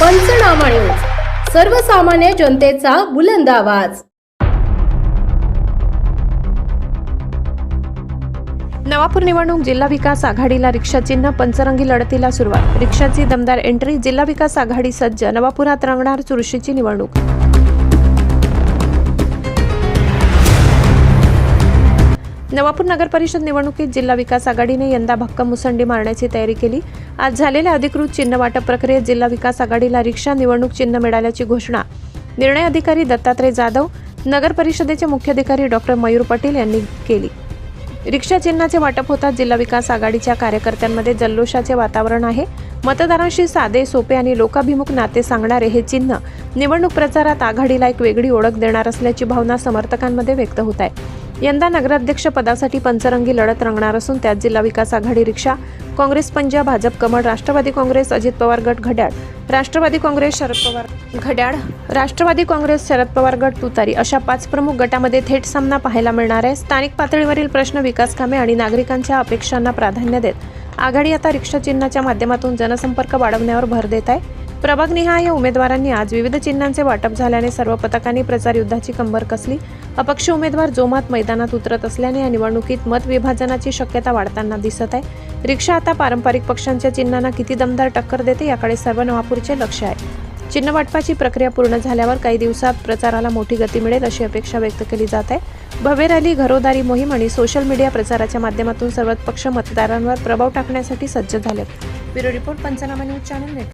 पंचनामा न्यूज, सर्वसामान्य जनतेचा बुलंद आवाज. नवापूर निवडणूक जिल्हा विकास आघाडीला रिक्षा चिन्ह, पंचरंगी लढतीला सुरुवात. रिक्षाची दमदार एंट्री, जिल्हा विकास आघाडी सज्ज, नवापुरात रंगणार चुरशीची निवडणूक. नवापूर नगर परिषद निवडणुकीत जिल्हा विकास आघाडीने यंदा भक्कम मुसंडी मारण्याची तयारी केली. आज झालेल्या अधिकृत चिन्ह वाटप प्रक्रियेत जिल्हा विकास आघाडीला रिक्षा निवडणूक चिन्ह मिळाल्याची घोषणा निर्णय अधिकारी दत्तात्रय जाधव, नगर परिषदेचे मुख्याधिकारी डॉक्टर मयूर पटेल यांनी केली. रिक्षा चिन्हाचे वाटप होताच जिल्हा विकास आघाडीच्या कार्यकर्त्यांमध्ये जल्लोषाचे वातावरण आहे. मतदारांशी साधे, सोपे आणि लोकाभिमुख नाते सांगणारे हे चिन्ह निवडणूक प्रचारात आघाडीला एक वेगळी ओळख देणार असल्याची भावना समर्थकांमध्ये व्यक्त होत आहे. यंदा नगराध्यक्ष पदासाठी पंचरंगी लढत रंगणार असून त्यात जिल्हा विकास आघाडी रिक्षा, काँग्रेस पंजा, भाजप कमळ, राष्ट्रवादी काँग्रेस अजित पवार गट घड्याळ, राष्ट्रवादी काँग्रेस शरद पवार गट तुतारी अशा 5 प्रमुख गटामध्ये थेट सामना पाहायला मिळणार आहे. स्थानिक पातळीवरील प्रश्न, विकास कामे आणि नागरिकांच्या अपेक्षांना प्राधान्य देत आघाडी आता रिक्षा चिन्हाच्या माध्यमातून जनसंपर्क वाढवण्यावर भर देत आहे. प्रभागनिहाय उमेदवारांनी आज विविध चिन्हांचे वाटप झाल्याने सर्व पथकांनी प्रचार युद्धाची कंबर कसली. अपक्ष उमेदवार जोमात मैदानात उतरत असल्याने या निवडणुकीत मतविभाजनाची शक्यता वाढताना दिसत आहे. रिक्षा आता पारंपरिक पक्षांच्या चिन्हांना किती दमदार टक्कर देते याकडे सर्व नवापूरचे लक्ष आहे. चिन्ह वाटपाची प्रक्रिया पूर्ण झाल्यावर काही दिवसात प्रचाराला मोठी गती मिळेल अशी अपेक्षा व्यक्त केली जात आहे. भव्य रॅली, घरोदारी मोहीम आणि सोशल मीडिया प्रचाराच्या माध्यमातून सर्वच पक्ष मतदारांवर प्रभाव टाकण्यासाठी सज्ज झालेत. ब्युरो रिपोर्ट, पंचनामा न्यूज चॅनल.